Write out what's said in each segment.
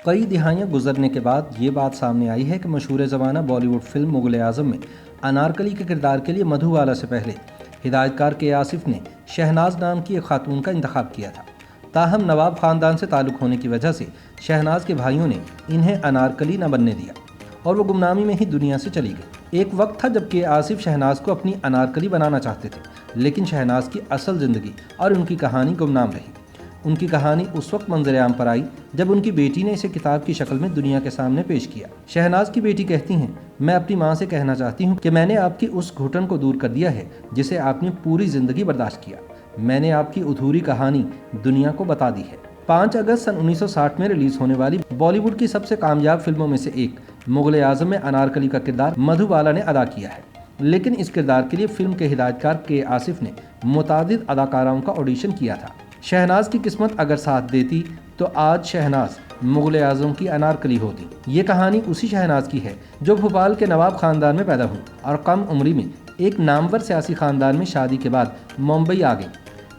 कई दिहाइयां गुजरने के बाद ये बात सामने आई है कि मशहूर ज़माना बॉलीवुड फिल्म मुग़ल आज़म में अनारकली के किरदार के लिए मधुबाला से पहले हिदायतकार के आसिफ ने शहनाज नाम की एक खातून का इंतखाब किया था। ताहम नवाब ख़ानदान से ताल्लुक़ होने की वजह से शहनाज के भाइयों ने इन्हें अनारकली न बनने दिया और वो गुमनामी में ही दुनिया से चली गई। एक वक्त था जब के आसिफ शहनाज को अपनी अनारकली बनाना चाहते थे, लेकिन शहनाज की असल ज़िंदगी और उनकी कहानी गुमनाम रही। उनकी कहानी उस वक्त मंजर-ए-आम पर आई जब उनकी बेटी ने इसे किताब की शक्ल में दुनिया के सामने पेश किया। शहनाज की बेटी कहती हैं, मैं अपनी माँ से कहना चाहती हूँ कि मैंने आपकी उस घुटन को दूर कर दिया है जिसे आपने पूरी ज़िंदगी बर्दाश्त किया। मैंने आपकी अधूरी कहानी दुनिया को बता दी है। 5 अगस्त सन 1960 में रिलीज होने वाली बॉलीवुड की सबसे कामयाब फिल्मों में से एक मुग़ल आज़म में अनारकली का किरदार मधुबाला ने अदा किया है, लेकिन इस किरदार के लिए फिल्म के हिदायतकार के आसिफ ने मुतादिद अदाकाराओं का ऑडिशन किया था। शहनाज की किस्मत अगर साथ देती तो आज शहनाज मुग़ल आज़म की अनारकली होती। ये कहानी उसी शहनाज की है जो भोपाल के नवाब ख़ानदान में पैदा हुई और कम उम्री में एक नामवर सियासी ख़ानदान में शादी के बाद मुंबई आ गई,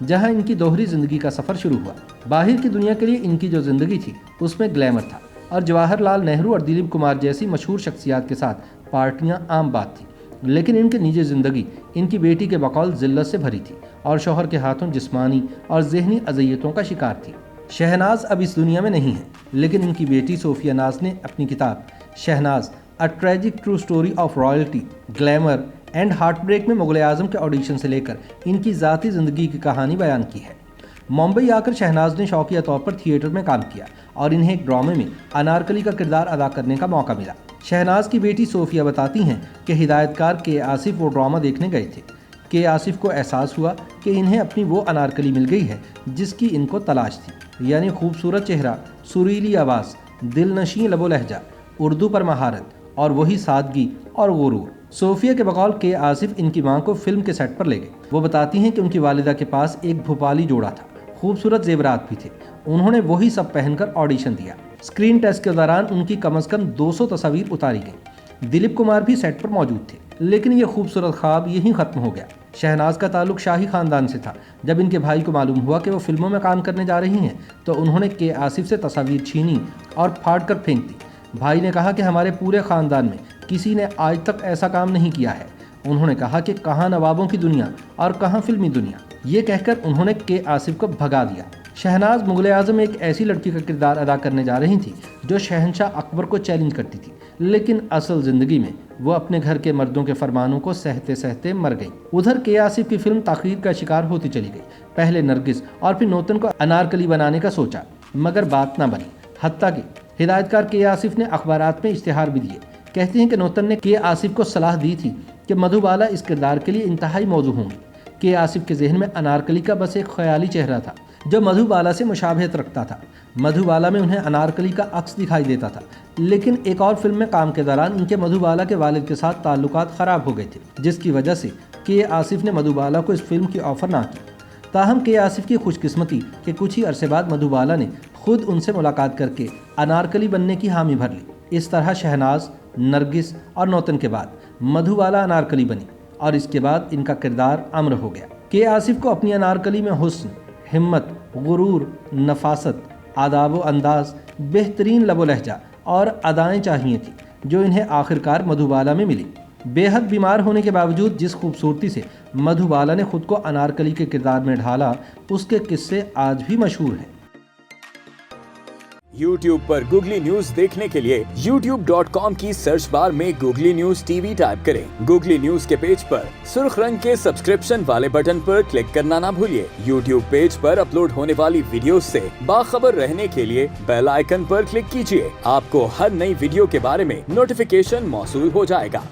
जहां इनकी दोहरी ज़िंदगी का सफ़र शुरू हुआ। बाहर की दुनिया के लिए इनकी जो ज़िंदगी थी उसमें ग्लैमर था और जवाहरलाल नेहरू और दिलीप कुमार जैसी मशहूर शख्सियात के साथ पार्टियाँ आम बात थी, लेकिन इनकी निजी ज़िंदगी इनकी बेटी के बकौल ज़िल्लत से भरी थी और शौहर के हाथों जिस्मानी और ज़हनी अज़ियतों का शिकार थी। शहनाज अब इस दुनिया में नहीं है, लेकिन इनकी बेटी सोफिया नाज ने अपनी किताब Shahnaz a tragic true story of royalty, glamour and heartbreak में मुग़ल आज़म के ऑडिशन से लेकर इनकी ज़ाती ज़िंदगी की कहानी बयान की है। मुंबई आकर शहनाज ने शौकिया तौर पर थिएटर में काम किया और इन्हें एक ड्रामे में अनारकली का किरदार अदा करने का मौका मिला। शहनाज की बेटी सोफिया बताती हैं कि हिदायतकार के आसिफ वो ड्रामा देखने गए थे कि आसिफ को एहसास हुआ कि इन्हें अपनी वो अनारकली मिल गई है जिसकी इनको तलाश थी, यानी खूबसूरत चेहरा, सुरीली आवाज़, दिलनशी लबो लहजा, उर्दू पर महारत और वही सादगी और गुरूर। सोफिया के बकौल के आसिफ इनकी मां को फिल्म के सेट पर ले गए। वो बताती हैं कि उनकी वालिदा के पास एक भोपाली जोड़ा था, खूबसूरत जेवरात भी थे। उन्होंने वही सब पहनकर ऑडिशन दिया। स्क्रीन टेस्ट के दौरान उनकी कम अज़ कम 200 तस्वीर उतारी गई। दिलीप कुमार भी सेट पर मौजूद थे, लेकिन ये खूबसूरत ख्वाब यहीं ख़त्म हो गया। शहनाज का ताल्लुक शाही ख़ानदान से था। जब इनके भाई को मालूम हुआ कि वो फिल्मों में काम करने जा रही हैं तो उन्होंने के आसिफ से तस्वीर छीनी और फाड़ कर फेंक दी। भाई ने कहा कि हमारे पूरे ख़ानदान में किसी ने आज तक ऐसा काम नहीं किया है। उन्होंने कहा कि कहाँ नवाबों की दुनिया और कहाँ फिल्मी दुनिया। ये कहकर उन्होंने के आसिफ को भगा दिया। शहनाज मुग़ल आज़म में एक ऐसी लड़की का किरदार अदा करने जा रही थी जो शहंशाह अकबर को चैलेंज करती थी, लेकिन असल ज़िंदगी में वो अपने घर के मर्दों के फरमानों को सहते सहते मर गई। उधर के आसिफ की फिल्म ताख़ीर का शिकार होती चली गई। पहले नरगिस और फिर नौतन को अनारकली बनाने का सोचा, मगर बात ना बनी। हत्ता कि हिदायतकार के आसिफ ने अखबारात में इश्तिहार भी दिए। कहते हैं कि नौतन ने के आसिफ को सलाह दी थी कि मधुबाला इस किरदार के लिए इंतहाई मौजू होंगी। के आसिफ के जहन में अनारकली का बस एक ख्याली चेहरा था जो मधुबाला से मुशाबहत रखता था। मधुबाला में उन्हें अनारकली का अक्स दिखाई देता था, लेकिन एक और फिल्म में काम के दौरान इनके मधुबाला के वालिद के साथ ताल्लुकात ख़राब हो गए थे, जिसकी वजह से के आसिफ ने मधुबाला को इस फिल्म की ऑफ़र ना की। ताहम के आसिफ की खुशकिस्मती कि कुछ ही अरसे बाद मधुबाला ने खुद उनसे मुलाकात करके अनारकली बनने की हामी भर ली। इस तरह शहनाज, नरगिस और नौतन के बाद मधुबाला अनारकली बनी और इसके बाद इनका किरदार अमर हो गया। के आसिफ को अपनी अनारकली में हुस्न, हिम्मत, गुरूर, नफासत, आदाब व अंदाज, बेहतरीन लबो लहजा और अदाएँ चाहिए थी जो इन्हें आखिरकार मधुबाला में मिली। बेहद बीमार होने के बावजूद जिस खूबसूरती से मधुबाला ने खुद को अनारकली के किरदार में ढाला, उसके किस्से आज भी मशहूर हैं। YouTube पर गूगली न्यूज देखने के लिए youtube.com की सर्च बार में गूगली न्यूज टीवी टाइप करें। गूगली न्यूज के पेज पर सुर्ख रंग के सब्सक्रिप्शन वाले बटन पर क्लिक करना ना भूलिए। YouTube पेज पर अपलोड होने वाली वीडियोस से बाखबर रहने के लिए बेल आइकन पर क्लिक कीजिए। आपको हर नई वीडियो के बारे में नोटिफिकेशन मौसूल हो जाएगा।